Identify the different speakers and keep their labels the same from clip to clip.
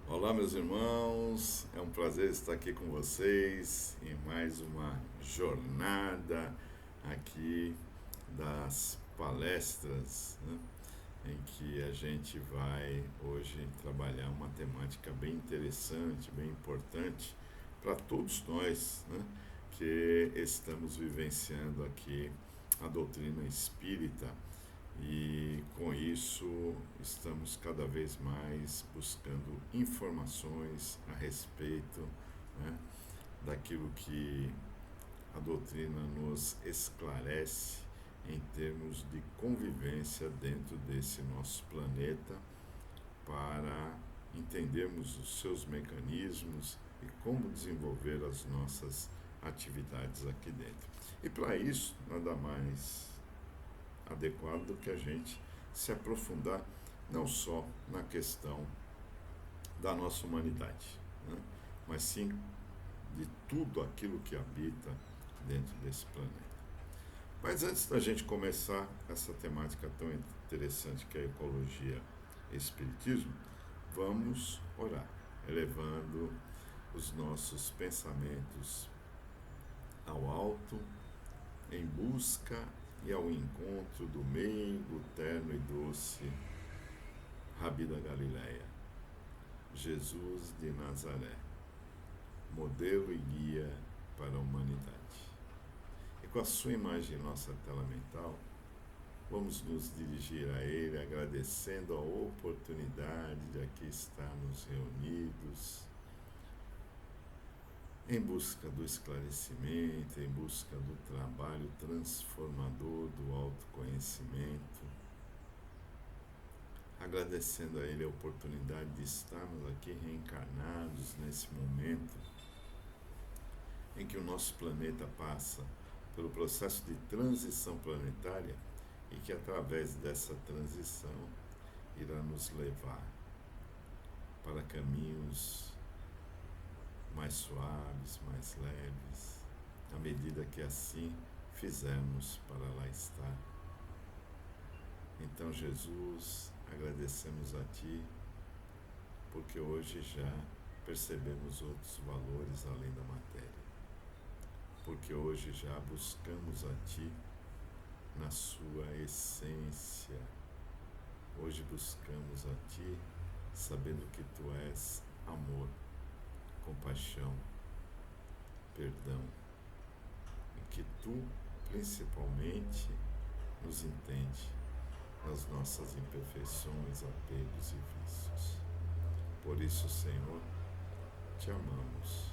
Speaker 1: Olá, meus irmãos, é um prazer estar aqui com vocês em mais uma jornada aqui das palestras, né, em que a gente vai hoje trabalhar uma temática bem interessante, bem importante para todos nós, né, que estamos vivenciando aqui a doutrina espírita e com isso estamos cada vez mais buscando informações a respeito, né, daquilo que a doutrina nos esclarece em termos de convivência dentro desse nosso planeta para entendermos os seus mecanismos e como desenvolver as nossas atividades aqui dentro. E para isso, nada mais adequado do que a gente se aprofundar não só na questão da nossa humanidade, né, mas sim de tudo aquilo que habita dentro desse planeta. Mas antes da gente começar essa temática tão interessante que é a ecologia e espiritismo, vamos orar, elevando os nossos pensamentos ao alto, em busca e ao encontro do meigo, terno e doce Rabi da Galileia, Jesus de Nazaré, modelo e guia para a humanidade. E com a sua imagem em nossa tela mental, vamos nos dirigir a Ele agradecendo a oportunidade de aqui estarmos reunidos em busca do esclarecimento, em busca do trabalho transformador do autoconhecimento, agradecendo a Ele a oportunidade de estarmos aqui reencarnados nesse momento em que o nosso planeta passa pelo processo de transição planetária e que através dessa transição irá nos levar para caminhos mais suaves, mais leves, à medida que assim fizermos para lá estar. Então, Jesus, agradecemos a Ti, porque hoje já percebemos outros valores além da matéria, porque hoje já buscamos a Ti na Sua essência. Hoje buscamos a Ti sabendo que Tu és amor, compaixão, perdão, e que Tu, principalmente, nos entende nas nossas imperfeições, apegos e vícios. Por isso, Senhor, Te amamos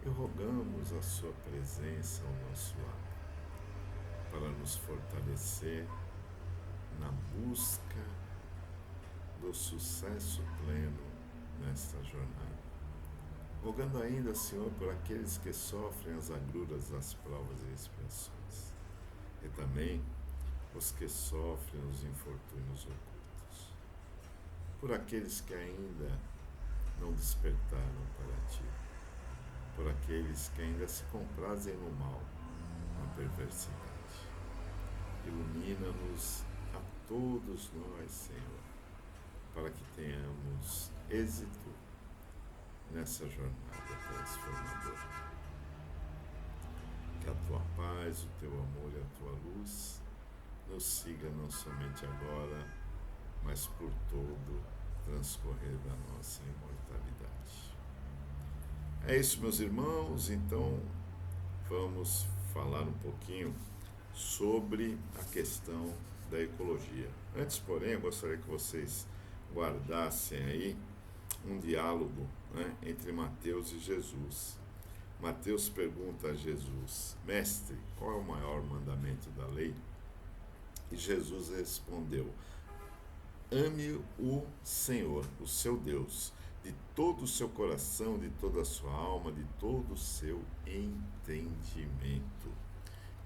Speaker 1: e rogamos a Sua presença ao nosso lado, para nos fortalecer na busca do sucesso pleno nesta jornada. Rogando ainda, Senhor, por aqueles que sofrem as agruras das provas e expiações, e também os que sofrem os infortúnios ocultos, por aqueles que ainda não despertaram para Ti, por aqueles que ainda se comprazem no mal, na perversidade. Ilumina-nos a todos nós, Senhor, para que tenhamos êxito nessa jornada transformadora. Que a Tua paz, o Teu amor e a Tua luz nos siga não somente agora, mas por todo o transcorrer da nossa imortalidade. É isso, meus irmãos, então vamos falar um pouquinho sobre a questão da ecologia. Antes, porém, eu gostaria que vocês guardassem aí um diálogo, né, entre Mateus e Jesus. Mateus pergunta a Jesus: Mestre, qual é o maior mandamento da lei? E Jesus respondeu: Ame o Senhor, o seu Deus, de todo o seu coração, de toda a sua alma, de todo o seu entendimento.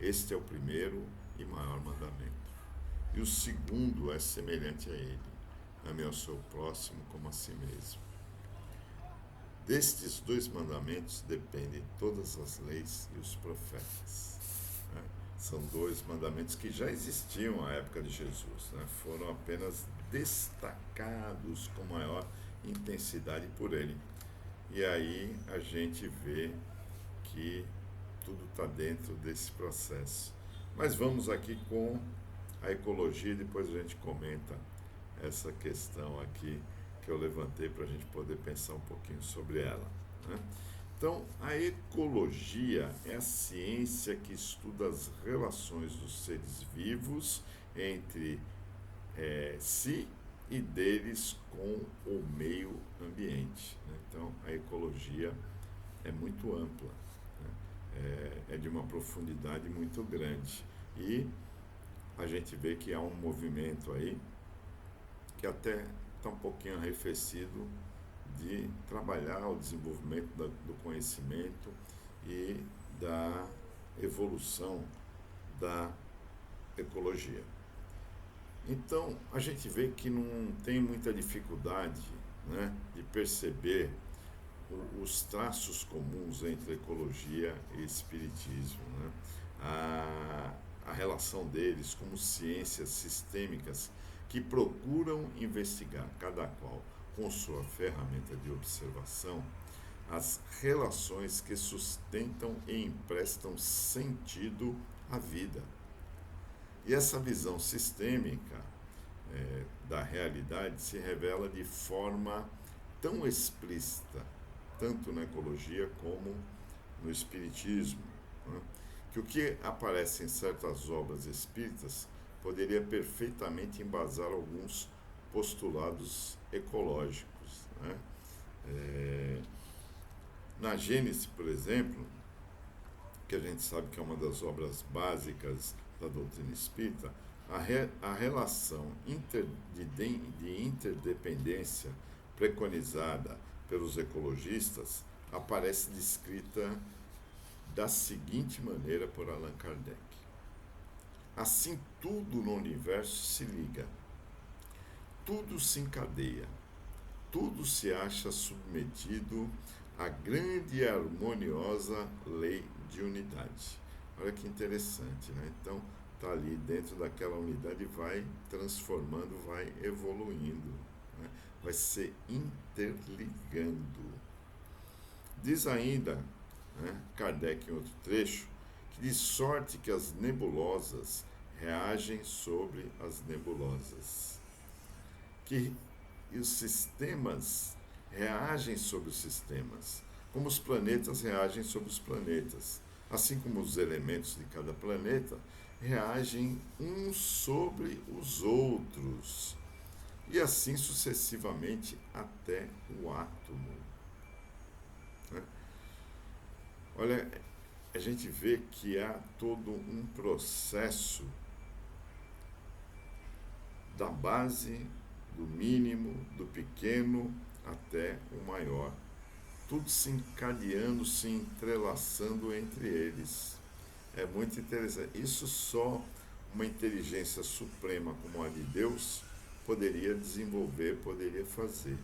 Speaker 1: Este é o primeiro e maior mandamento. E o segundo é semelhante a ele: ame ao seu próximo como a si mesmo. Destes dois mandamentos dependem todas as leis e os profetas. Né? São dois mandamentos que já existiam à época de Jesus, né? Foram apenas destacados com maior intensidade por ele. E aí a gente vê que tudo está dentro desse processo. Mas vamos aqui com a ecologia e depois a gente comenta essa questão aqui que eu levantei para a gente poder pensar um pouquinho sobre ela, né? Então, a ecologia é a ciência que estuda as relações dos seres vivos entre si e deles com o meio ambiente, né? Então, a ecologia é muito ampla, né? É de uma profundidade muito grande. E a gente vê que há um movimento aí que até está um pouquinho arrefecido de trabalhar o desenvolvimento do conhecimento e da evolução da ecologia. Então, a gente vê que não tem muita dificuldade, né, de perceber os traços comuns entre ecologia e espiritismo, né? A relação deles como ciências sistêmicas que procuram investigar, cada qual com sua ferramenta de observação, as relações que sustentam e emprestam sentido à vida. E essa visão sistêmica da realidade se revela de forma tão explícita, tanto na ecologia como no espiritismo, né, que o que aparece em certas obras espíritas poderia perfeitamente embasar alguns postulados ecológicos, né? Na Gênese, por exemplo, que a gente sabe que é uma das obras básicas da doutrina espírita, a relação de interdependência preconizada pelos ecologistas aparece descrita da seguinte maneira por Allan Kardec. Assim, tudo no universo se liga, tudo se encadeia, tudo se acha submetido à grande e harmoniosa lei de unidade. Olha que interessante, né? Então, está ali dentro daquela unidade e vai transformando, vai evoluindo, né? Vai se interligando. Diz ainda, né, Kardec em outro trecho, que de sorte que as nebulosas reagem sobre as nebulosas, que os sistemas reagem sobre os sistemas, como os planetas reagem sobre os planetas, assim como os elementos de cada planeta reagem uns sobre os outros, e assim sucessivamente até o átomo, né? Olha, a gente vê que há todo um processo da base, do mínimo, do pequeno até o maior, tudo se encadeando, se entrelaçando entre eles. É muito interessante. Isso só uma inteligência suprema como a de Deus poderia desenvolver, poderia fazer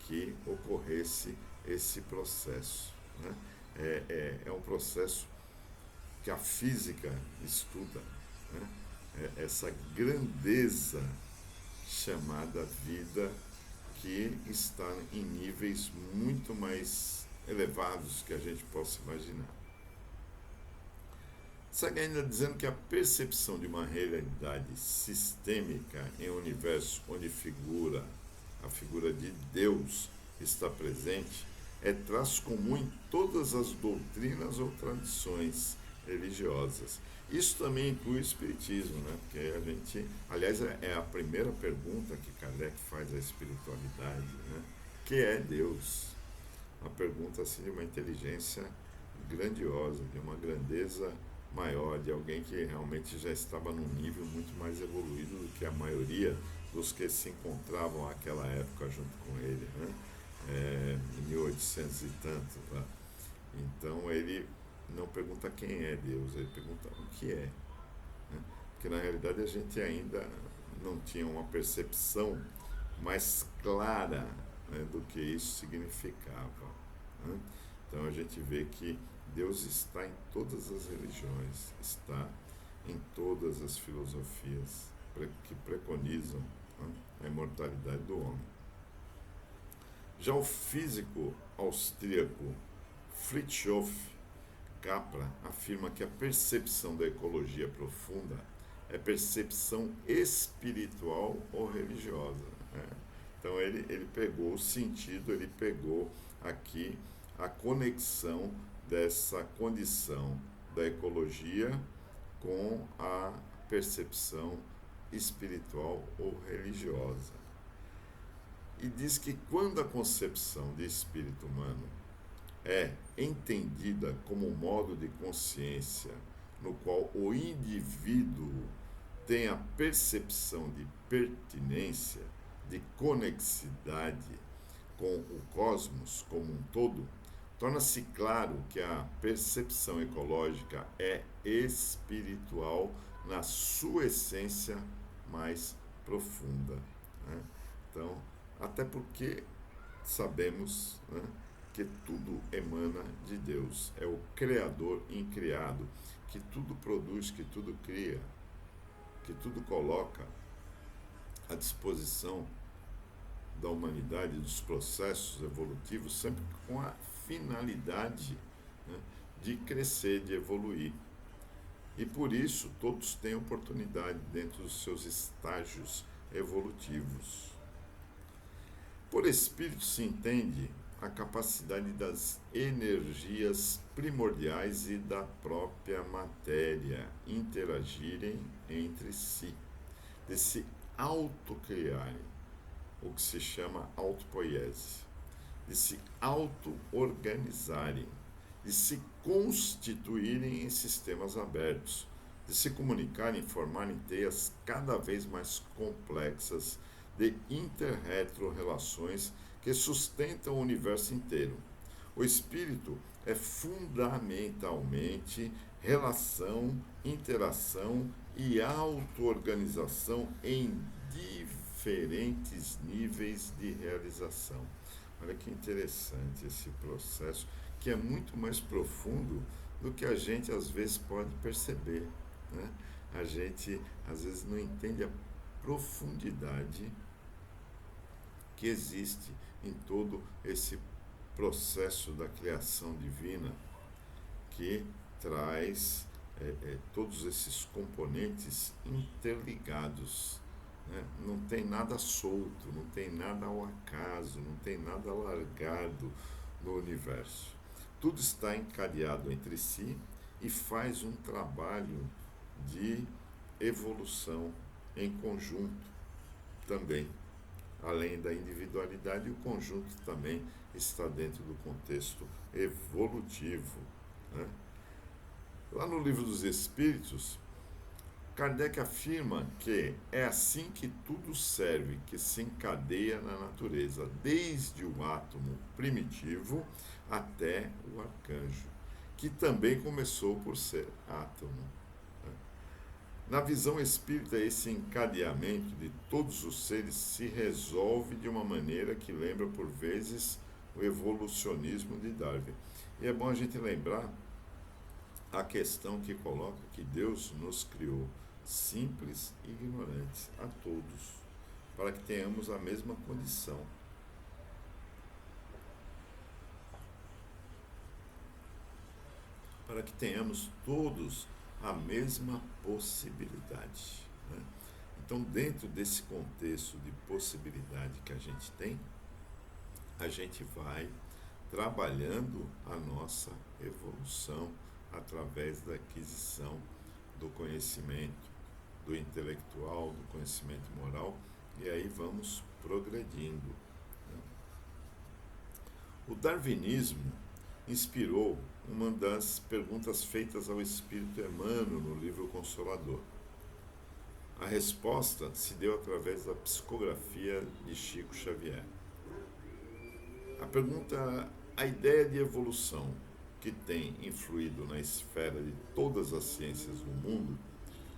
Speaker 1: que ocorresse esse processo, né? É um processo que a física estuda, né? Essa grandeza chamada vida, que está em níveis muito mais elevados que a gente possa imaginar. Segue ainda dizendo que a percepção de uma realidade sistêmica em um universo onde a figura de Deus está presente, é traço comum em todas as doutrinas ou tradições religiosas. Isso também inclui o espiritismo, né? Porque a gente, aliás, é a primeira pergunta que Kardec faz à espiritualidade, né? Que é Deus? Uma pergunta assim de uma inteligência grandiosa, de uma grandeza maior, de alguém que realmente já estava num nível muito mais evoluído do que a maioria dos que se encontravam naquela época junto com ele, né? Em 1800 e tanto. Lá. Então ele não pergunta quem é Deus, ele pergunta o que é, né? Porque na realidade a gente ainda não tinha uma percepção mais clara, né, do que isso significava, né? Então a gente vê que Deus está em todas as religiões, está em todas as filosofias que preconizam, né, a imortalidade do homem. Já o físico austríaco Fritjof Capra afirma que a percepção da ecologia profunda é percepção espiritual ou religiosa, né? Então ele pegou o sentido, ele pegou aqui a conexão dessa condição da ecologia com a percepção espiritual ou religiosa. E diz que quando a concepção de espírito humano é entendida como um modo de consciência no qual o indivíduo tem a percepção de pertinência, de conexidade com o cosmos como um todo, torna-se claro que a percepção ecológica é espiritual na sua essência mais profunda, né? Então, até porque sabemos, né, que tudo emana de Deus, é o Criador incriado, que tudo produz, que tudo cria, que tudo coloca à disposição da humanidade, dos processos evolutivos, sempre com a finalidade, né, de crescer, de evoluir. E por isso todos têm oportunidade dentro dos seus estágios evolutivos. Por espírito se entende a capacidade das energias primordiais e da própria matéria interagirem entre si, de se autocriarem, o que se chama autopoiese, de se auto-organizarem, de se constituírem em sistemas abertos, de se comunicarem e formarem teias cada vez mais complexas de inter-retro-relações que sustentam o universo inteiro. O espírito é fundamentalmente relação, interação e auto-organização em diferentes níveis de realização. Olha que interessante esse processo, que é muito mais profundo do que a gente às vezes pode perceber, né? A gente às vezes não entende a profundidade que existe em todo esse processo da criação divina, que traz todos esses componentes interligados, né? Não tem nada solto, não tem nada ao acaso, não tem nada largado no universo. Tudo está encadeado entre si e faz um trabalho de evolução em conjunto também. Além da individualidade, o conjunto também está dentro do contexto evolutivo, né? Lá no Livro dos Espíritos, Kardec afirma que é assim que tudo serve, que se encadeia na natureza, desde o átomo primitivo até o arcanjo, que também começou por ser átomo. Na visão espírita, esse encadeamento de todos os seres se resolve de uma maneira que lembra, por vezes, o evolucionismo de Darwin. E é bom a gente lembrar a questão que coloca que Deus nos criou simples e ignorantes, a todos, para que tenhamos a mesma condição. Para que tenhamos todos a mesma possibilidade, né? Então, dentro desse contexto de possibilidade que a gente vai trabalhando a nossa evolução através da aquisição do conhecimento, do intelectual, do conhecimento moral, e aí vamos progredindo, né? O darwinismo inspirou uma das perguntas feitas ao Espírito Emmanuel no livro Consolador. A resposta se deu através da psicografia de Chico Xavier. A pergunta, a ideia de evolução que tem influído na esfera de todas as ciências do mundo,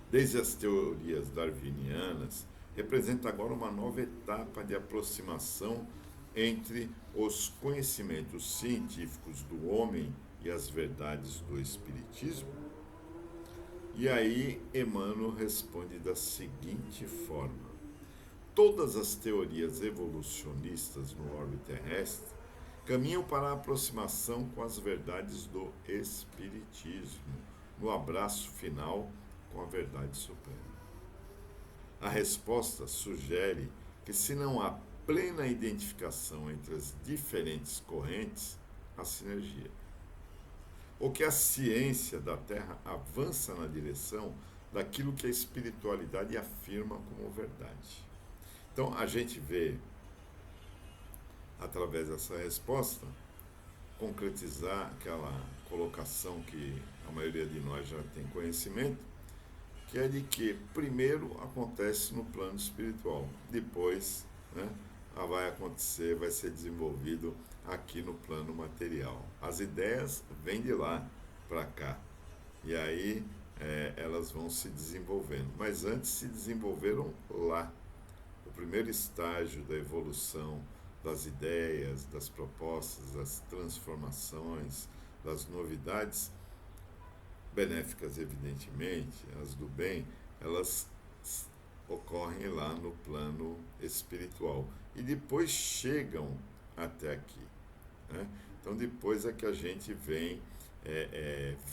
Speaker 1: desde as teorias darwinianas, representa agora uma nova etapa de aproximação entre os conhecimentos científicos do homem e as verdades do Espiritismo? E aí Emmanuel responde da seguinte forma: todas as teorias evolucionistas no orbe terrestre caminham para a aproximação com as verdades do Espiritismo, no abraço final com a verdade suprema. A resposta sugere que, se não há plena identificação entre as diferentes correntes, há sinergia. Ou que a ciência da Terra avança na direção daquilo que a espiritualidade afirma como verdade. Então, a gente vê, através dessa resposta, concretizar aquela colocação que a maioria de nós já tem conhecimento, que é de que primeiro acontece no plano espiritual, depois, vai ser desenvolvido aqui no plano material. As ideias vêm de lá para cá, e aí elas vão se desenvolvendo, mas antes se desenvolveram lá. O primeiro estágio da evolução das ideias, das propostas, das transformações, das novidades, benéficas evidentemente, as do bem, elas ocorrem lá no plano espiritual e depois chegam até aqui. Então depois é que a gente vem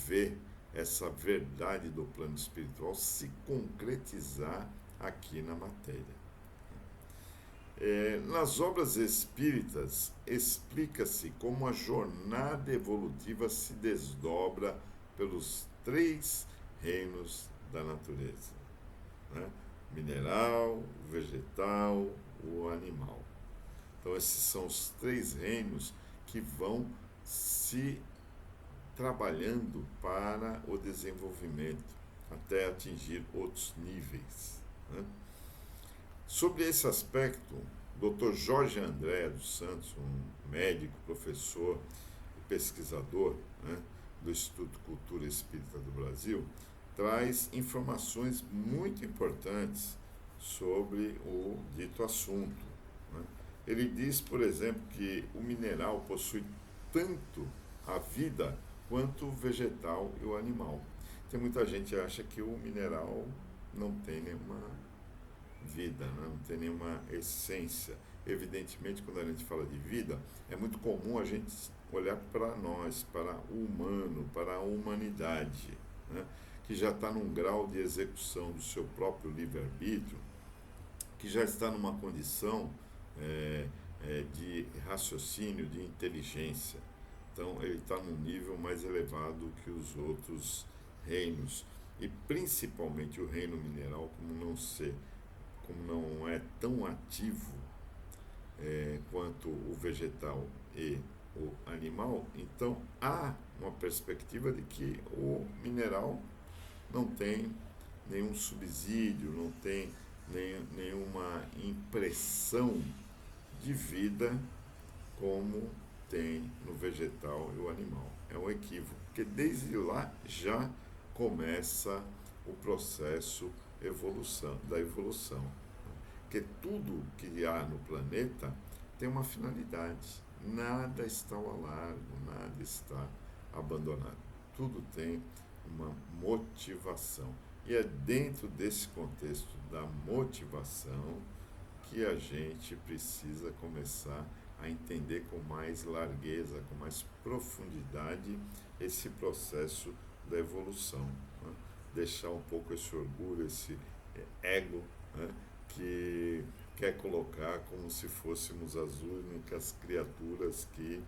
Speaker 1: ver essa verdade do plano espiritual se concretizar aqui na matéria. Nas obras espíritas, explica-se como a jornada evolutiva se desdobra pelos 3 reinos da natureza, mineral, o vegetal, o animal. Então esses são os 3 reinos que vão se trabalhando para o desenvolvimento, até atingir outros níveis. Sobre esse aspecto, o Dr. Jorge André dos Santos, um médico, professor e pesquisador do Instituto Cultura Espírita do Brasil, traz informações muito importantes sobre o dito assunto. Ele diz, por exemplo, que o mineral possui tanto a vida quanto o vegetal e o animal. Tem muita gente que acha que o mineral não tem nenhuma vida, não tem nenhuma essência. Evidentemente, quando a gente fala de vida, é muito comum a gente olhar para nós, para o humano, para a humanidade, que já está num grau de execução do seu próprio livre-arbítrio, que já está numa condição de raciocínio, de inteligência. Então, ele está num nível mais elevado que os outros reinos, e principalmente o reino mineral, como não é tão ativo quanto o vegetal e o animal, então há uma perspectiva de que o mineral não tem nenhum subsídio, não tem nenhuma impressão de vida como tem no vegetal e o animal. É um equívoco, porque desde lá já começa o processo da evolução. Porque tudo que há no planeta tem uma finalidade. Nada está ao largo, nada está abandonado. Tudo tem uma motivação. E é dentro desse contexto da motivação que a gente precisa começar a entender com mais largueza, com mais profundidade esse processo da evolução. Deixar um pouco esse orgulho, esse ego, que quer colocar como se fôssemos as únicas criaturas que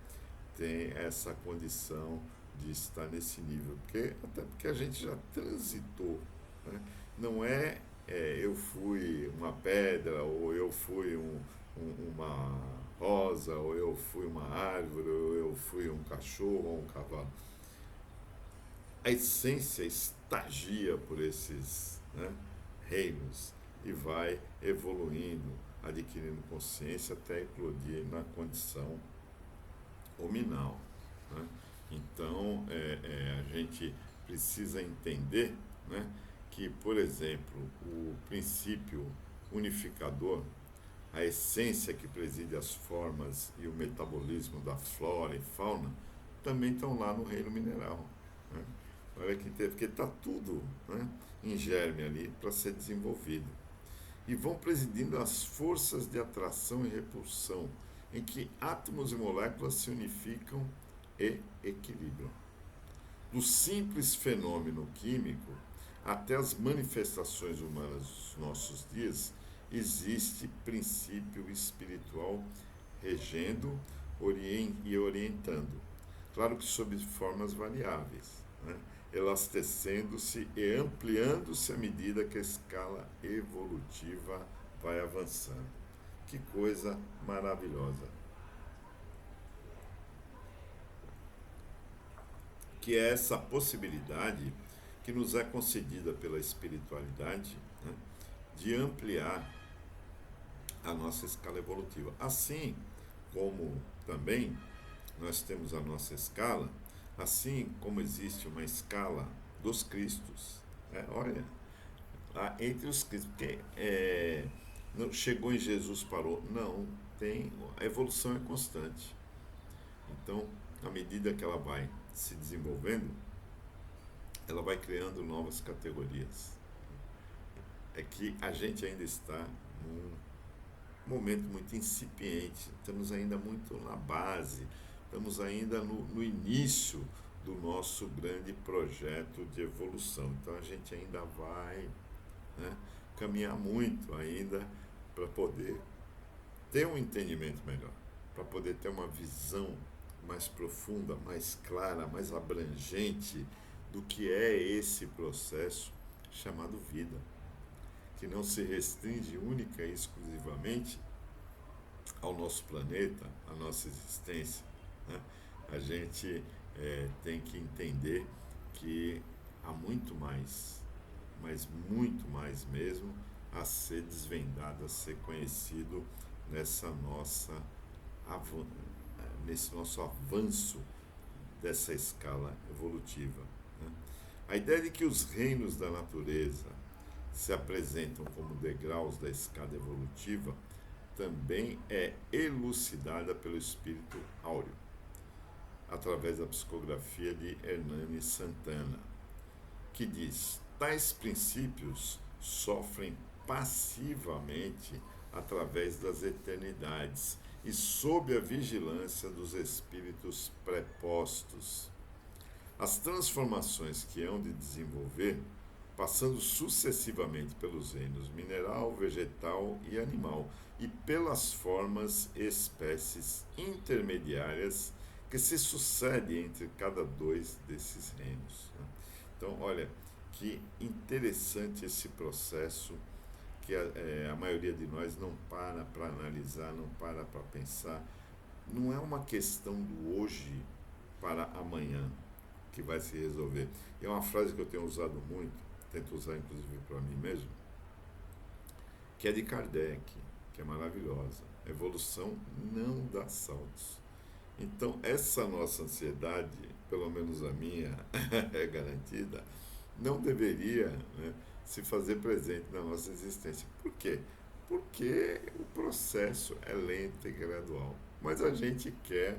Speaker 1: têm essa condição de estar nesse nível. Até porque a gente já transitou. Não eu fui uma pedra, ou eu fui uma rosa, ou eu fui uma árvore, ou eu fui um cachorro ou um cavalo. A essência estagia por esses reinos e vai evoluindo, adquirindo consciência até eclodir na condição hominal. Então, a gente precisa entender que, por exemplo, o princípio unificador, a essência que preside as formas e o metabolismo da flora e fauna, também estão lá no reino mineral. Olha que porque está tudo em germe ali para ser desenvolvido. e vão presidindo as forças de atração e repulsão, em que átomos e moléculas se unificam e equilibram. Do simples fenômeno químico até as manifestações humanas dos nossos dias, existe princípio espiritual regendo e orientando. Claro que sob formas variáveis, né? Elastecendo-se e ampliando-se à medida que a escala evolutiva vai avançando. Que coisa maravilhosa! Que é essa possibilidade que nos é concedida pela espiritualidade, né, de ampliar a nossa escala evolutiva. Assim como também nós temos a nossa escala, assim como existe uma escala dos Cristos. Olha, entre os Cristos, porque não, chegou em Jesus, parou. Não, a evolução é constante. Então, à medida que ela vai se desenvolvendo, ela vai criando novas categorias. É que a gente ainda está num momento muito incipiente, estamos ainda muito na base, estamos ainda no início do nosso grande projeto de evolução. Então a gente ainda vai, né, caminhar muito ainda para poder ter um entendimento melhor, para poder ter uma visão mais profunda, mais clara, mais abrangente do que é esse processo chamado vida, que não se restringe única e exclusivamente ao nosso planeta, à nossa existência, né? A gente tem que entender que há muito mais, mas muito mais mesmo, a ser desvendado, a ser conhecido nesse nosso avanço dessa escala evolutiva, né? A ideia de que os reinos da natureza se apresentam como degraus da escada evolutiva também é elucidada pelo espírito áureo, através da psicografia de Hernani Santana, que diz: tais princípios sofrem passivamente através das eternidades e sob a vigilância dos espíritos prepostos. As transformações que hão de desenvolver, passando sucessivamente pelos reinos mineral, vegetal e animal, e pelas formas e espécies intermediárias que se sucedem entre cada dois desses reinos. Então, olha, que interessante esse processo que a maioria de nós não para analisar, não para pensar. Não é uma questão do hoje para amanhã que vai se resolver. É uma frase que eu tenho usado muito, tento usar inclusive para mim mesmo, que é de Kardec, que é maravilhosa. A evolução não dá saltos. Então, essa nossa ansiedade, pelo menos a minha, é garantida, não deveria, né, se fazer presente na nossa existência. Por quê? Porque o processo é lento e gradual. Mas a gente quer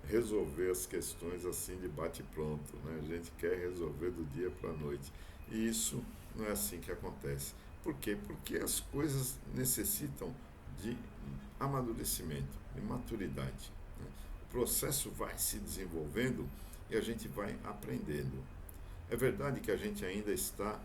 Speaker 1: resolver as questões assim de bate-pronto, né? A gente quer resolver do dia para a noite. E isso não é assim que acontece. Por quê? Porque as coisas necessitam de amadurecimento, de maturidade, né? O processo vai se desenvolvendo e a gente vai aprendendo. É verdade que a gente ainda está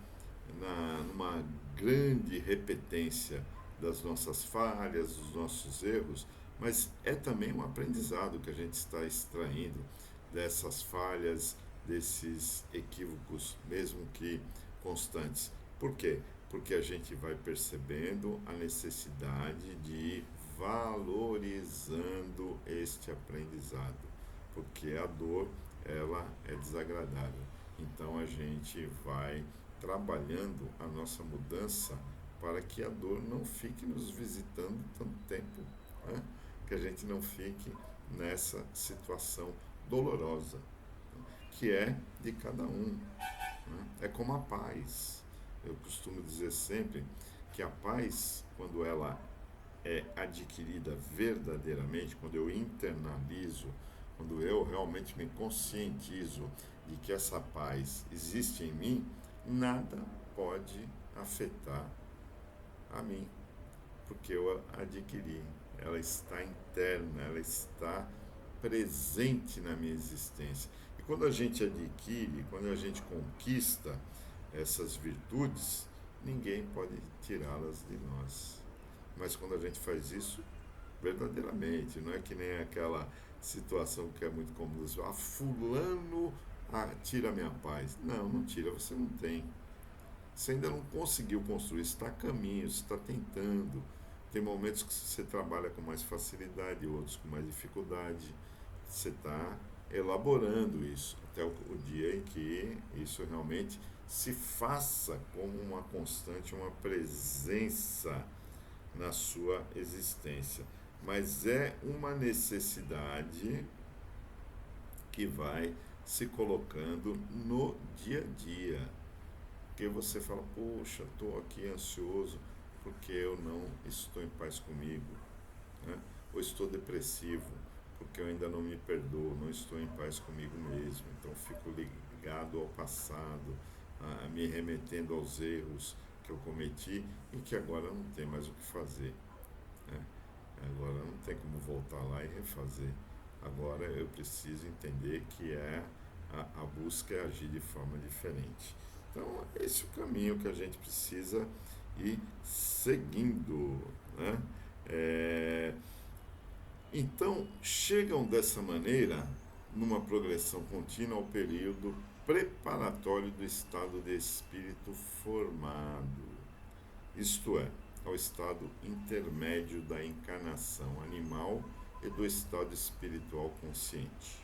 Speaker 1: numa grande repetência das nossas falhas, dos nossos erros, mas é também um aprendizado que a gente está extraindo dessas falhas, desses equívocos, mesmo que constantes. Por quê? Porque a gente vai percebendo a necessidade de ir valorizando este aprendizado, porque a dor, ela é desagradável. Então a gente vai trabalhando a nossa mudança para que a dor não fique nos visitando tanto tempo, né? Que a gente não fique nessa situação dolorosa, né, que é de cada um, né? É como a paz. Eu costumo dizer sempre que a paz, quando ela é adquirida verdadeiramente, quando eu internalizo, quando eu realmente me conscientizo de que essa paz existe em mim, nada pode afetar a mim, porque eu a adquiri. Ela está interna, ela está presente na minha existência. E quando a gente adquire, quando a gente conquista essas virtudes, ninguém pode tirá-las de nós. Mas quando a gente faz isso verdadeiramente, não é que nem aquela situação que é muito comum, fulano tira a minha paz. Não, não tira, você não tem. Você ainda não conseguiu construir, está a caminho, está tentando. Tem momentos que você trabalha com mais facilidade, outros com mais dificuldade. Você está elaborando isso até o dia em que isso realmente se faça como uma constante, uma presença na sua existência. Mas é uma necessidade que vai se colocando no dia a dia. Porque você fala, poxa, estou aqui ansioso porque eu não estou em paz comigo, né? Ou estou depressivo porque eu ainda não me perdoo, não estou em paz comigo mesmo. Então fico ligado ao passado, me remetendo aos erros que eu cometi e que agora não tem mais o que fazer, né? Agora não tem como voltar lá e refazer. Agora eu preciso entender que a busca é agir de forma diferente. Então, esse é o caminho que a gente precisa ir seguindo, né? Então, chegam dessa maneira, numa progressão contínua, ao período preparatório do estado de espírito formado, isto é, ao estado intermédio da encarnação animal e do estado espiritual consciente.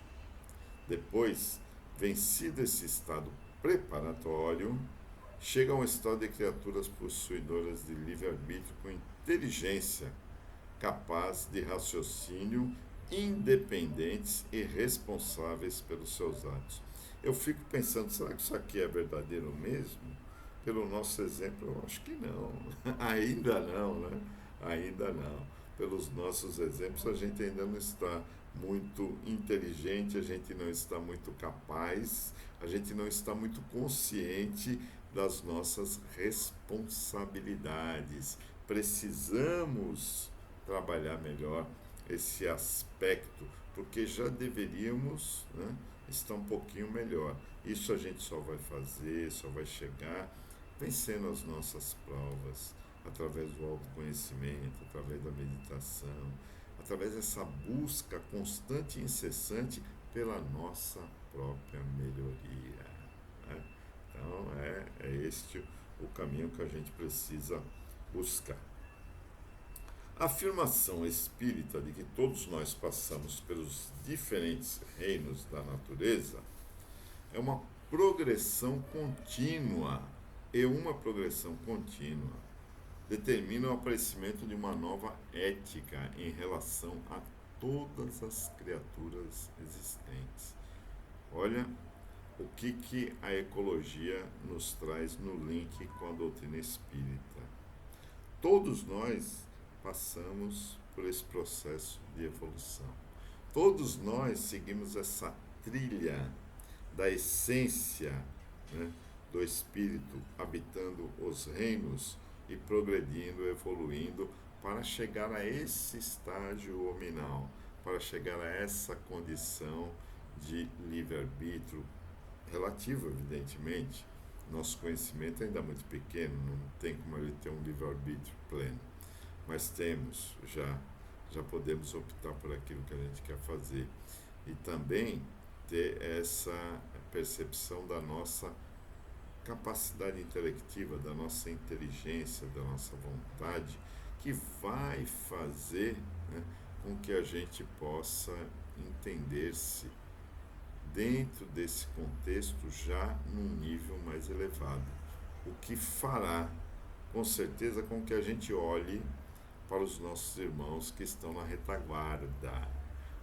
Speaker 1: Depois, vencido esse estado preparatório, chega a um estado de criaturas possuidoras de livre-arbítrio com inteligência, capaz de raciocínio, independentes e responsáveis pelos seus atos. Eu fico pensando, será que isso aqui é verdadeiro mesmo? Pelo nosso exemplo, eu acho que não. Ainda não, né? Ainda não. Pelos nossos exemplos, a gente ainda não está muito inteligente, a gente não está muito capaz, a gente não está muito consciente das nossas responsabilidades. Precisamos trabalhar melhor esse aspecto, porque já deveríamos, né, estar um pouquinho melhor. Isso a gente só vai fazer, só vai chegar vencendo as nossas provas, através do autoconhecimento, através da meditação, através dessa busca constante e incessante pela nossa própria melhoria, né? Então é este o caminho que a gente precisa buscar. A afirmação espírita de que todos nós passamos pelos diferentes reinos da natureza é uma progressão contínua, e uma progressão contínua determina o aparecimento de uma nova ética em relação a todas as criaturas existentes. Olha o que a ecologia nos traz no link com a doutrina espírita. Todos nós passamos por esse processo de evolução. Todos nós seguimos essa trilha da essência, né, do espírito habitando os reinos e progredindo, evoluindo para chegar a esse estágio hominal, para chegar a essa condição de livre-arbítrio relativo, evidentemente. Nosso conhecimento ainda é muito pequeno, não tem como ele ter um livre-arbítrio pleno, mas temos, já podemos optar por aquilo que a gente quer fazer e também ter essa percepção da nossa capacidade intelectiva, da nossa inteligência, da nossa vontade, que vai fazer, né, com que a gente possa entender-se dentro desse contexto já num nível mais elevado, o que fará, com certeza, com que a gente olhe para os nossos irmãos que estão na retaguarda,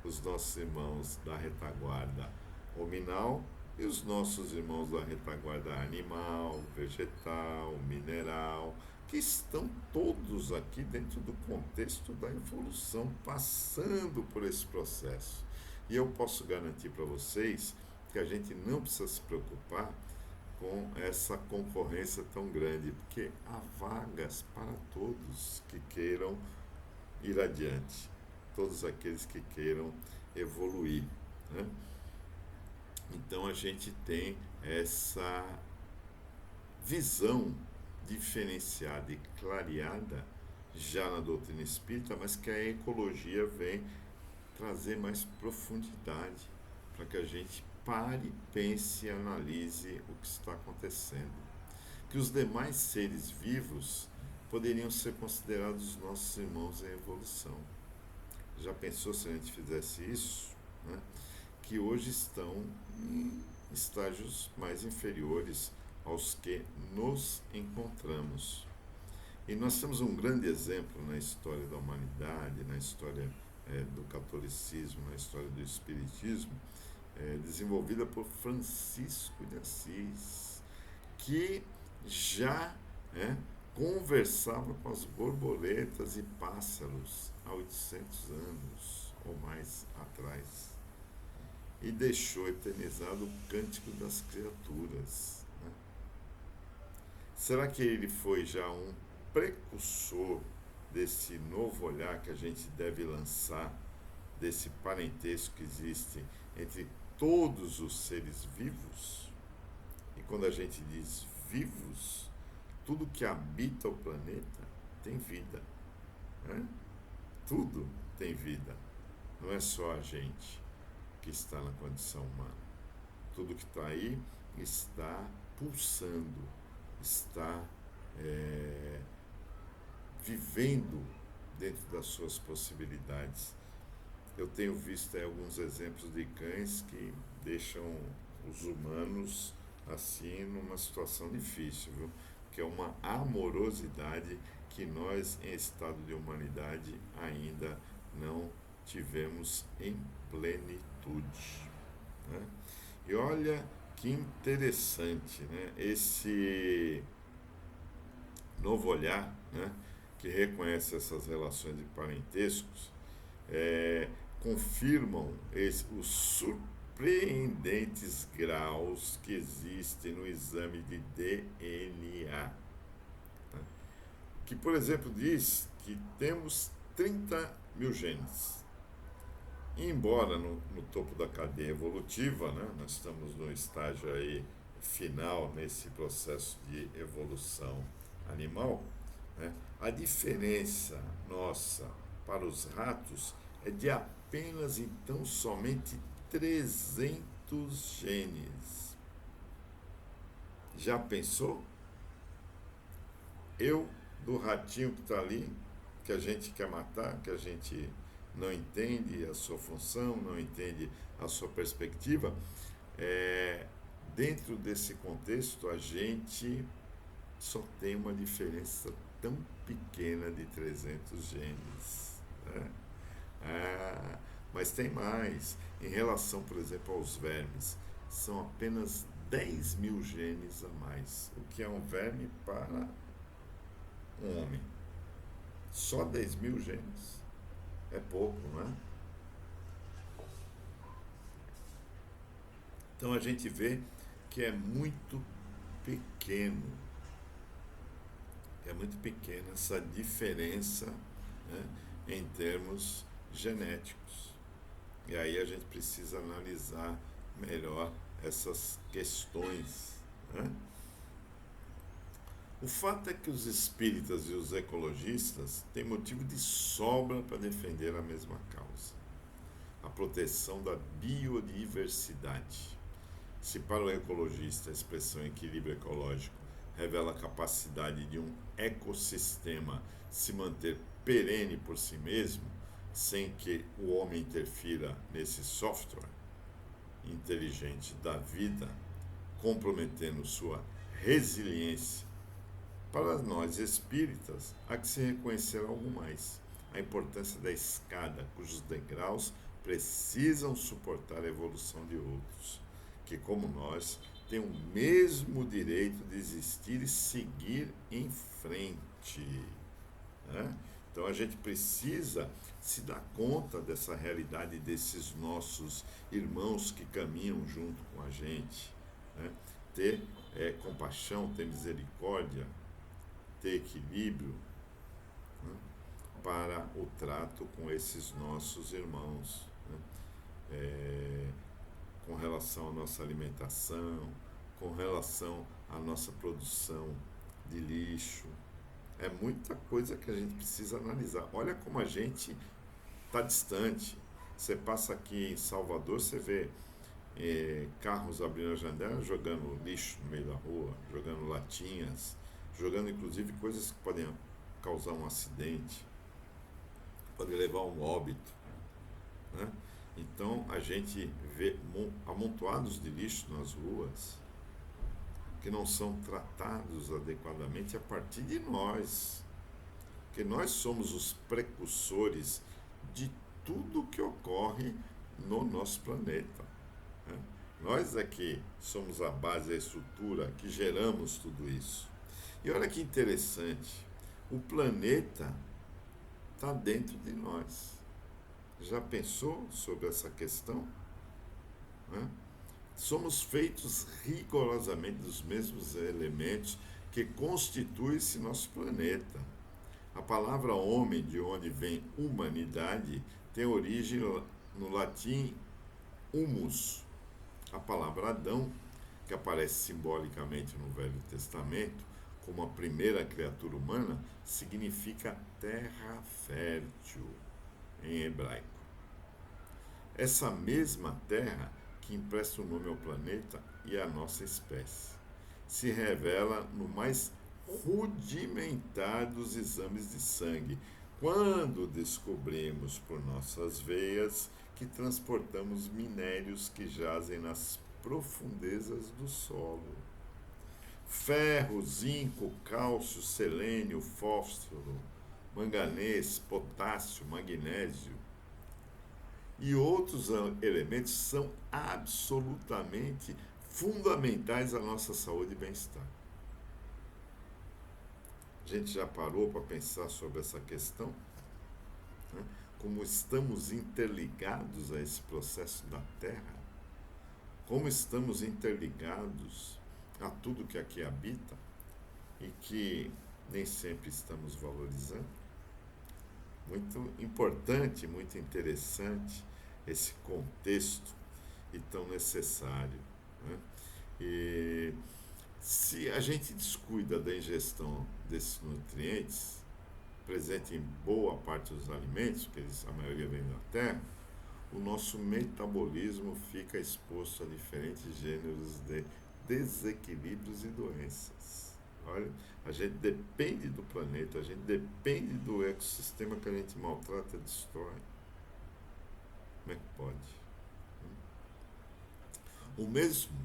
Speaker 1: os nossos irmãos da retaguarda hominal e os nossos irmãos da retaguarda animal, vegetal, mineral, que estão todos aqui dentro do contexto da evolução, passando por esse processo. E eu posso garantir para vocês que a gente não precisa se preocupar com essa concorrência tão grande, porque há vagas para todos que queiram ir adiante, todos aqueles que queiram evoluir, né? Então a gente tem essa visão diferenciada e clareada já na doutrina espírita, mas que a ecologia vem trazer mais profundidade para que a gente pare, pense e analise o que está acontecendo. Que os demais seres vivos poderiam ser considerados nossos irmãos em evolução. Já pensou se a gente fizesse isso? Né? Que hoje estão em estágios mais inferiores aos que nos encontramos. E nós temos um grande exemplo na história da humanidade, na história do catolicismo, na história do espiritismo, desenvolvida por Francisco de Assis, que já conversava com as borboletas e pássaros há 800 anos ou mais atrás e deixou eternizado o Cântico das Criaturas. Né? Será que ele foi já um precursor desse novo olhar que a gente deve lançar, desse parentesco que existe entre todos os seres vivos? E quando a gente diz vivos, tudo que habita o planeta tem vida. Né? Tudo tem vida. Não é só a gente que está na condição humana. Tudo que está aí está pulsando, está vivendo dentro das suas possibilidades. Eu tenho visto alguns exemplos de cães que deixam os humanos assim numa situação difícil, viu? Que é uma amorosidade que nós, em estado de humanidade, ainda não tivemos em plenitude. Né? E olha que interessante, né? Esse novo olhar, né? Que reconhece essas relações de parentescos, confirmam os surpreendentes graus que existem no exame de DNA. Né? Que, por exemplo, diz que temos 30 mil genes. E embora no topo da cadeia evolutiva, né, nós estamos no estágio aí final nesse processo de evolução animal, né, a diferença nossa para os ratos é de apenas, então, somente 300 genes. Já pensou? Eu, do ratinho que está ali, que a gente quer matar, que a gente não entende a sua função, não entende a sua perspectiva, dentro desse contexto a gente só tem uma diferença tão pequena de 300 genes. Né? Mas tem mais. Em relação, por exemplo, aos vermes, são apenas 10 mil genes a mais. O que é um verme para um homem? Só 10 mil genes. É pouco, não é? Então a gente vê que é muito pequena essa diferença, né, em termos genéticos. E aí a gente precisa analisar melhor essas questões. Né? O fato é que os espíritas e os ecologistas têm motivo de sobra para defender a mesma causa: a proteção da biodiversidade. Se para o ecologista a expressão equilíbrio ecológico revela a capacidade de um ecossistema se manter perene por si mesmo, sem que o homem interfira nesse software inteligente da vida, comprometendo sua resiliência, para nós espíritas há que se reconhecer algo mais: a importância da escada, cujos degraus precisam suportar a evolução de outros, que, como nós, têm o mesmo direito de existir e seguir em frente. Né? Então a gente precisa se dar conta dessa realidade desses nossos irmãos que caminham junto com a gente. Né? ter compaixão, ter misericórdia, ter equilíbrio, né, para o trato com esses nossos irmãos, né, com relação à nossa alimentação, com relação à nossa produção de lixo. É muita coisa que a gente precisa analisar. Olha como a gente está distante. Você passa aqui em Salvador, você vê carros abrindo a janela, jogando lixo no meio da rua, jogando latinhas, jogando inclusive coisas que podem causar um acidente, podem levar a um óbito, né? Então a gente vê amontoados de lixo nas ruas que não são tratados adequadamente a partir de nós, que nós somos os precursores de tudo que ocorre no nosso planeta, né? Nós é que somos a base, a estrutura, que geramos tudo isso. E olha que interessante, o planeta está dentro de nós. Já pensou sobre essa questão? Né? Somos feitos rigorosamente dos mesmos elementos que constituem esse nosso planeta. A palavra homem, de onde vem humanidade, tem origem no latim humus. A palavra Adão, que aparece simbolicamente no Velho Testamento como a primeira criatura humana, significa terra fértil em hebraico. Essa mesma terra que empresta o nome ao planeta e à nossa espécie se revela no mais rudimentar dos exames de sangue, quando descobrimos por nossas veias que transportamos minérios que jazem nas profundezas do solo. Ferro, zinco, cálcio, selênio, fósforo, manganês, potássio, magnésio e outros elementos são absolutamente fundamentais à nossa saúde e bem-estar. A gente já parou para pensar sobre essa questão? Né? Como estamos interligados a esse processo da Terra? Como estamos interligados a tudo que aqui habita e que nem sempre estamos valorizando? Muito importante, muito interessante esse contexto e tão necessário, né? E se a gente descuida da ingestão desses nutrientes, presente em boa parte dos alimentos, que a maioria vem da terra, o nosso metabolismo fica exposto a diferentes gêneros de desequilíbrios e doenças. Olha, a gente depende do planeta, a gente depende do ecossistema que a gente maltrata e destrói. Como é que pode? O mesmo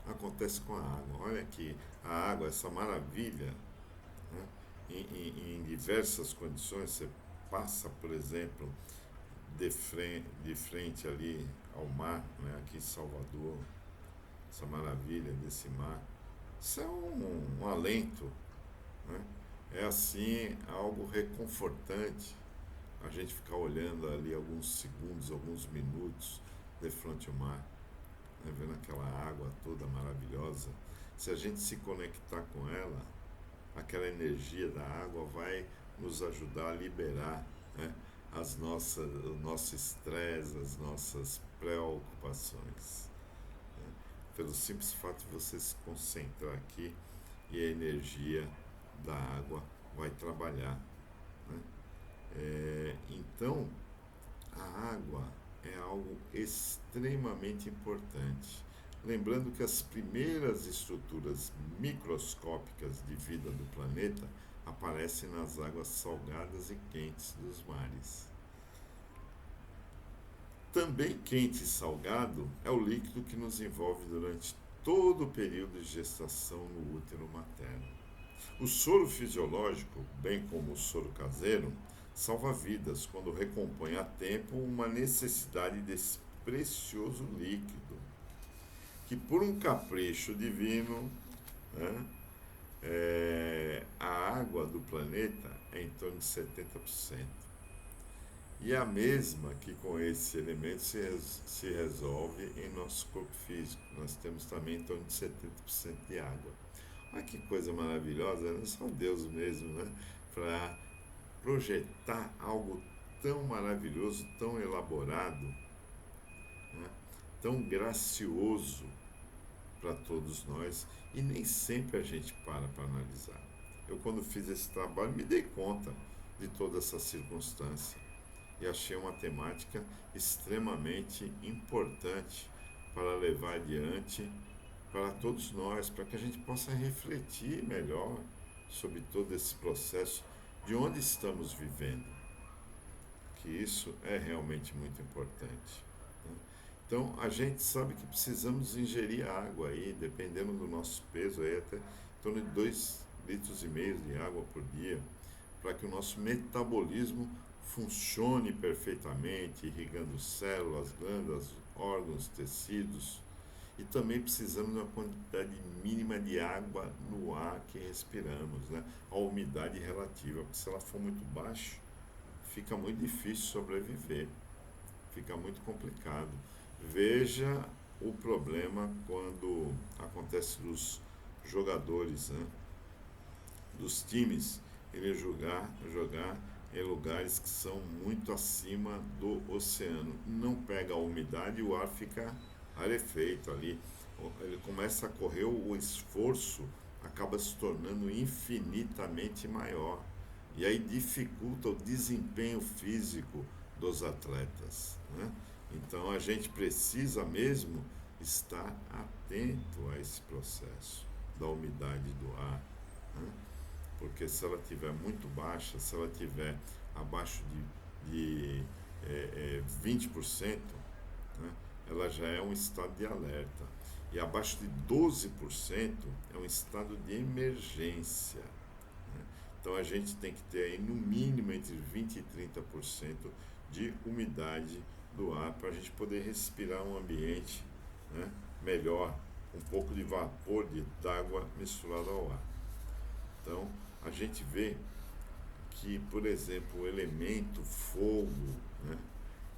Speaker 1: acontece com a água. Olha aqui, a água, essa maravilha, né? Em diversas condições, você passa, por exemplo, de frente ali ao mar, né? Aqui em Salvador, essa maravilha desse mar. Isso é um alento, né? É assim, algo reconfortante a gente ficar olhando ali alguns segundos, alguns minutos de frente ao mar, né? Vendo aquela água toda maravilhosa. Se a gente se conectar com ela, aquela energia da água vai nos ajudar a liberar, né, o nosso estresse, as nossas preocupações. Pelo simples fato de você se concentrar aqui e a energia da água vai trabalhar, né? Então, a água é algo extremamente importante. Lembrando que as primeiras estruturas microscópicas de vida do planeta aparecem nas águas salgadas e quentes dos mares. Também quente e salgado é o líquido que nos envolve durante todo o período de gestação no útero materno. O soro fisiológico, bem como o soro caseiro, salva vidas quando recompõe a tempo uma necessidade desse precioso líquido, que por um capricho divino, né, a água do planeta é em torno de 70%. E a mesma que com esse elemento se resolve em nosso corpo físico. Nós temos também em torno de 70% de água. Olha que coisa maravilhosa, né? Só Deus mesmo, né? Para projetar algo tão maravilhoso, tão elaborado, né? Tão gracioso para todos nós, e nem sempre a gente para analisar. Eu, quando fiz esse trabalho, me dei conta de toda essa circunstância e achei uma temática extremamente importante para levar adiante para todos nós, para que a gente possa refletir melhor sobre todo esse processo de onde estamos vivendo, que isso é realmente muito importante, né? Então, a gente sabe que precisamos ingerir água aí, dependendo do nosso peso, aí até em torno de 2,5 litros de água por dia, para que o nosso metabolismo funcione perfeitamente, irrigando células, glândulas, órgãos, tecidos. E também precisamos de uma quantidade mínima de água no ar que respiramos, né? A umidade relativa, porque se ela for muito baixa, fica muito difícil sobreviver, fica muito complicado. Veja o problema quando acontece dos jogadores, né? Dos times, ele jogar em lugares que são muito acima do oceano. Não pega a umidade e o ar fica rarefeito ali. Ele começa a correr, o esforço acaba se tornando infinitamente maior. E aí dificulta o desempenho físico dos atletas, né? Então a gente precisa mesmo estar atento a esse processo da umidade do ar, né? Porque se ela estiver muito baixa, se ela estiver abaixo de 20%, né, ela já é um estado de alerta. E abaixo de 12% é um estado de emergência, né? Então a gente tem que ter aí no mínimo entre 20% e 30% de umidade do ar para a gente poder respirar um ambiente, né, melhor, um pouco de vapor d'água misturado ao ar. Então, a gente vê que, por exemplo, o elemento fogo, né,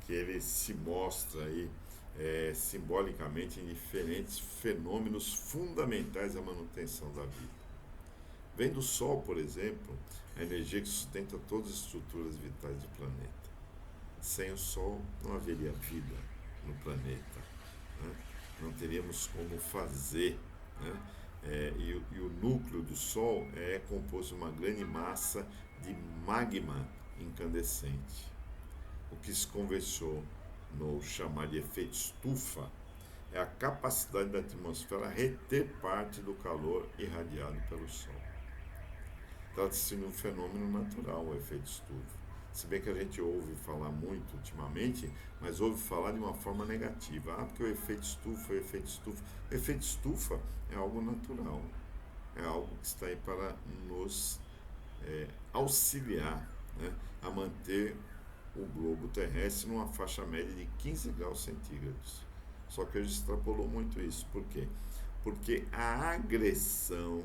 Speaker 1: que ele se mostra aí simbolicamente em diferentes fenômenos fundamentais à manutenção da vida. Vem do Sol, por exemplo, a energia que sustenta todas as estruturas vitais do planeta. Sem o Sol não haveria vida no planeta, né? Não teríamos como fazer, né? E o núcleo do Sol é composto de uma grande massa de magma incandescente. O que se conversou no chamar de efeito estufa é a capacidade da atmosfera reter parte do calor irradiado pelo Sol. Trata-se de um fenômeno natural, o efeito estufa. Se bem que a gente ouve falar muito ultimamente, mas ouve falar de uma forma negativa. Ah, porque o efeito estufa, o efeito estufa. O efeito estufa é algo natural, é algo que está aí para nos auxiliar, né, a manter o globo terrestre numa faixa média de 15 graus centígrados. Só que a gente extrapolou muito isso. Por quê? Porque a agressão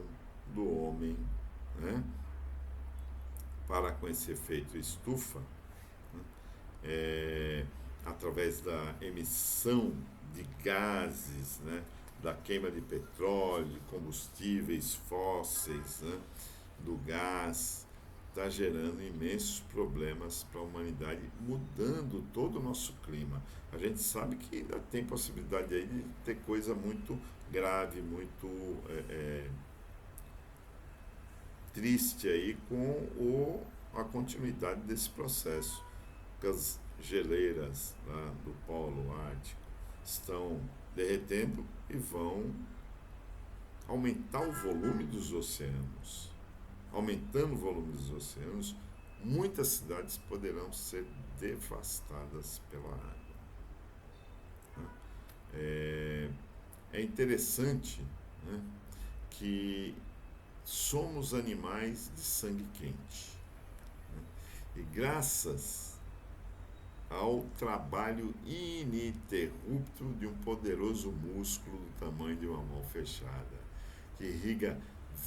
Speaker 1: do homem, né, para com esse efeito estufa, né, através da emissão de gases, né, da queima de petróleo, de combustíveis fósseis, né, do gás, está gerando imensos problemas para a humanidade, mudando todo o nosso clima. A gente sabe que ainda tem possibilidade aí de ter coisa muito grave, muito triste aí com a continuidade desse processo. Porque as geleiras lá do Polo Ártico estão derretendo e vão aumentar o volume dos oceanos. Aumentando o volume dos oceanos, muitas cidades poderão ser devastadas pela água. É interessante, né, que somos animais de sangue quente, né, e graças ao trabalho ininterrupto de um poderoso músculo do tamanho de uma mão fechada, que irriga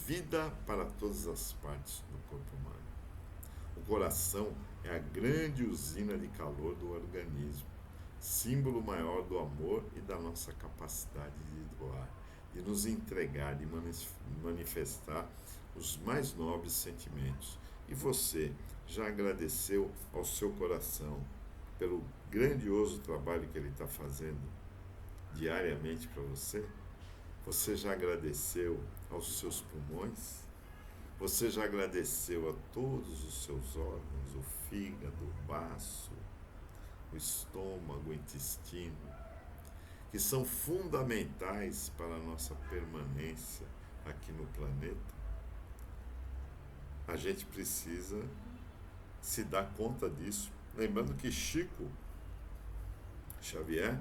Speaker 1: vida para todas as partes do corpo humano. O coração é a grande usina de calor do organismo, símbolo maior do amor e da nossa capacidade de doar, de nos entregar, de manifestar os mais nobres sentimentos. E você já agradeceu ao seu coração pelo grandioso trabalho que ele está fazendo diariamente para você? Você já agradeceu aos seus pulmões? Você já agradeceu a todos os seus órgãos, o fígado, o baço, o estômago, o intestino, que são fundamentais para a nossa permanência aqui no planeta? A gente precisa se dar conta disso. Lembrando que Chico Xavier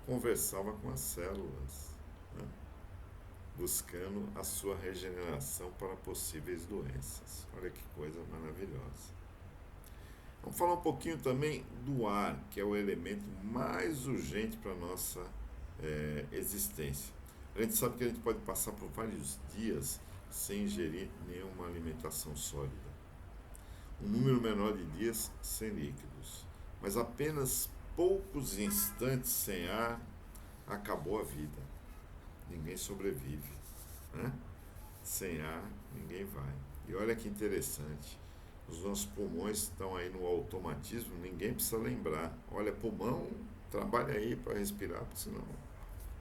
Speaker 1: conversava com as células, né? Buscando a sua regeneração para possíveis doenças. Olha que coisa maravilhosa. Vamos falar um pouquinho também do ar, que é o elemento mais urgente para a nossa existência. A gente sabe que a gente pode passar por vários dias sem ingerir nenhuma alimentação sólida. Um número menor de dias sem líquidos. Mas apenas poucos instantes sem ar, acabou a vida. Ninguém sobrevive, né? Sem ar, ninguém vai. E olha que interessante, os nossos pulmões estão aí no automatismo, ninguém precisa lembrar. Olha, pulmão, trabalha aí para respirar, porque senão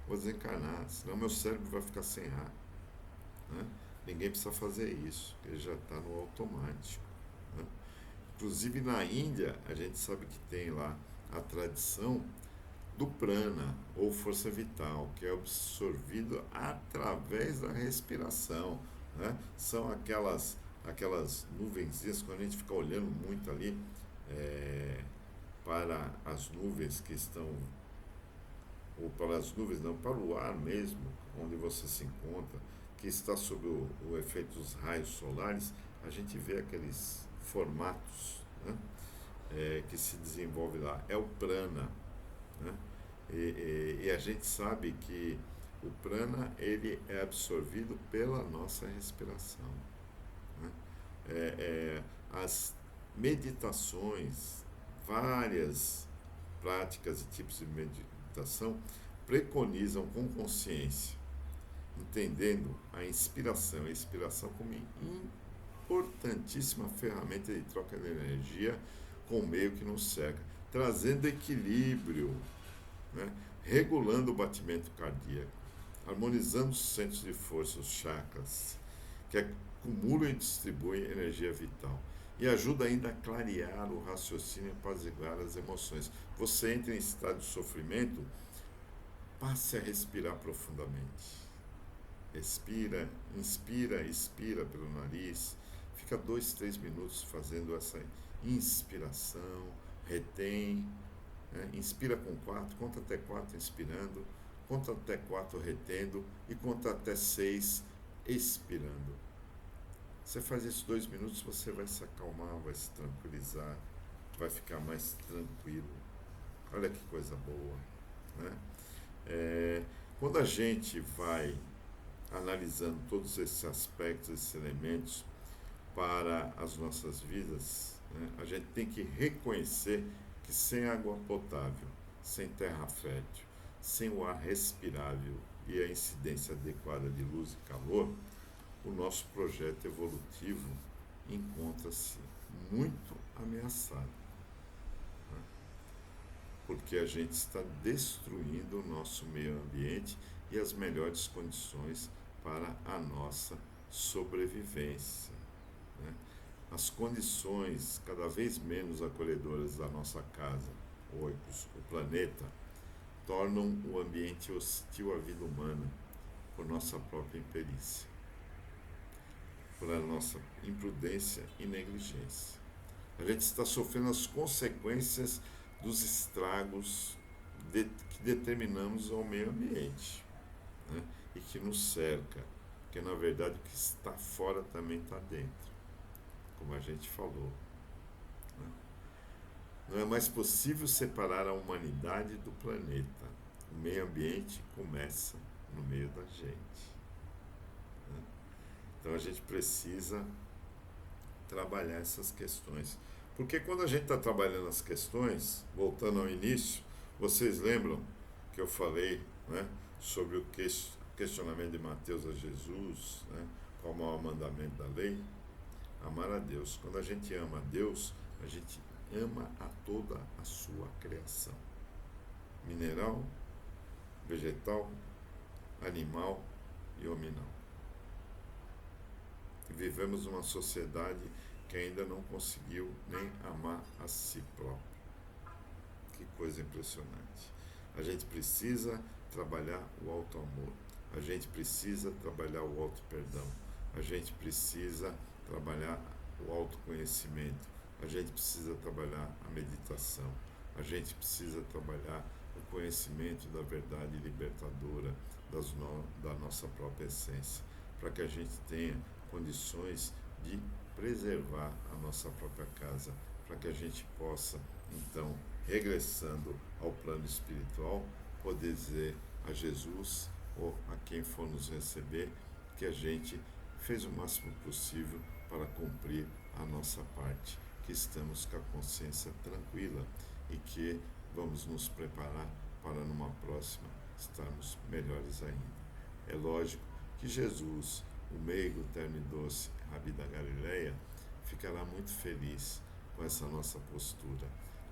Speaker 1: vou desencarnar, senão meu cérebro vai ficar sem ar, né? Ninguém precisa fazer isso, ele já está no automático, né? Inclusive na Índia, a gente sabe que tem lá a tradição do prana, ou força vital, que é absorvido através da respiração, né? São aquelas nuvenzinhas, quando a gente fica olhando muito ali para as nuvens que estão, ou para as nuvens não, para o ar mesmo, onde você se encontra, que está sob o efeito dos raios solares, a gente vê aqueles formatos, né? Que se desenvolve lá. É o prana, né? E a gente sabe que o prana ele é absorvido pela nossa respiração, né? As meditações, várias práticas e tipos de meditação preconizam com consciência, entendendo a inspiração e a expiração como importantíssima ferramenta de troca de energia com o meio que nos cerca, trazendo equilíbrio, né? Regulando o batimento cardíaco, harmonizando os centros de força, os chakras, que acumulam e distribuem energia vital. E ajuda ainda a clarear o raciocínio e apaziguar as emoções. Você entra em estado de sofrimento, passe a respirar profundamente. Respira, inspira, expira pelo nariz. Fica 2, 3 minutos fazendo essa inspiração, retém, né? Inspira com 4, conta até 4 inspirando, conta até 4 retendo e conta até 6 expirando. Você faz isso 2 minutos, você vai se acalmar, vai se tranquilizar, vai ficar mais tranquilo. Olha que coisa boa, né? Quando a gente vai analisando todos esses aspectos, esses elementos para as nossas vidas, né, a gente tem que reconhecer que sem água potável, sem terra fértil, sem o ar respirável e a incidência adequada de luz e calor, o nosso projeto evolutivo encontra-se muito ameaçado, né? Porque a gente está destruindo o nosso meio ambiente e as melhores condições para a nossa sobrevivência, né? As condições cada vez menos acolhedoras da nossa casa, o planeta, tornam o ambiente hostil à vida humana por nossa própria imperícia, por a nossa imprudência e negligência. A gente está sofrendo as consequências dos estragos que determinamos ao meio ambiente, né? E que nos cerca, porque na verdade o que está fora também está dentro, como a gente falou, né? Não é mais possível separar a humanidade do planeta. O meio ambiente começa no meio da gente, né? Então a gente precisa trabalhar essas questões, Porque quando a gente está trabalhando as questões, voltando ao início, vocês lembram que eu falei, né, sobre o questionamento de Mateus a Jesus, né, qual o maior mandamento da lei? Amar a Deus. Quando a gente ama a Deus, a gente ama a toda a sua criação. Mineral, vegetal, animal e hominal. Vivemos numa sociedade que ainda não conseguiu nem amar a si próprio. Que coisa impressionante. A gente precisa trabalhar o auto-amor. A gente precisa trabalhar o auto-perdão. A gente precisa trabalhar o autoconhecimento. A gente precisa trabalhar a meditação. A gente precisa trabalhar o conhecimento da verdade libertadora da nossa própria essência, para que a gente tenha condições de preservar a nossa própria casa, para que a gente possa, então, regressando ao plano espiritual, poder dizer a Jesus ou a quem for nos receber que a gente fez o máximo possível para cumprir a nossa parte, que estamos com a consciência tranquila e que vamos nos preparar para numa próxima estarmos melhores ainda. É lógico que Jesus, o meigo, terno e doce Rabi da Galileia, ficará muito feliz com essa nossa postura,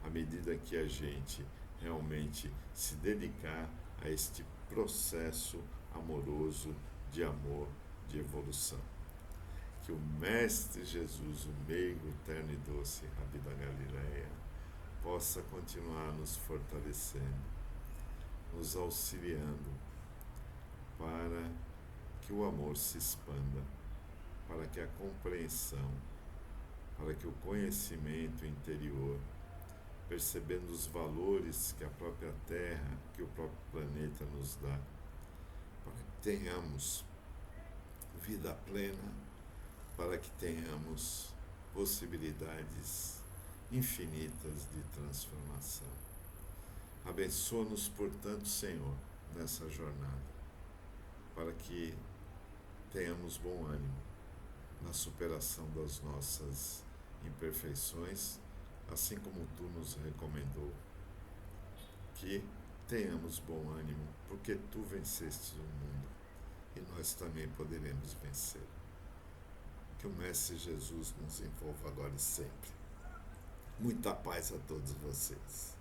Speaker 1: à medida que a gente realmente se dedicar a este processo amoroso de amor, de evolução. Que o Mestre Jesus, o meigo, terno e doce Rabi da Galileia, possa continuar nos fortalecendo, nos auxiliando para que o amor se expanda, para que a compreensão, para que o conhecimento interior, percebendo os valores que a própria Terra, que o próprio planeta nos dá, para que tenhamos vida plena, para que tenhamos possibilidades infinitas de transformação. Abençoa-nos, portanto, Senhor, nessa jornada, para que tenhamos bom ânimo na superação das nossas imperfeições, assim como Tu nos recomendou. Que tenhamos bom ânimo, porque Tu venceste o mundo e nós também poderemos vencer. Que o Mestre Jesus nos envolva agora e sempre. Muita paz a todos vocês.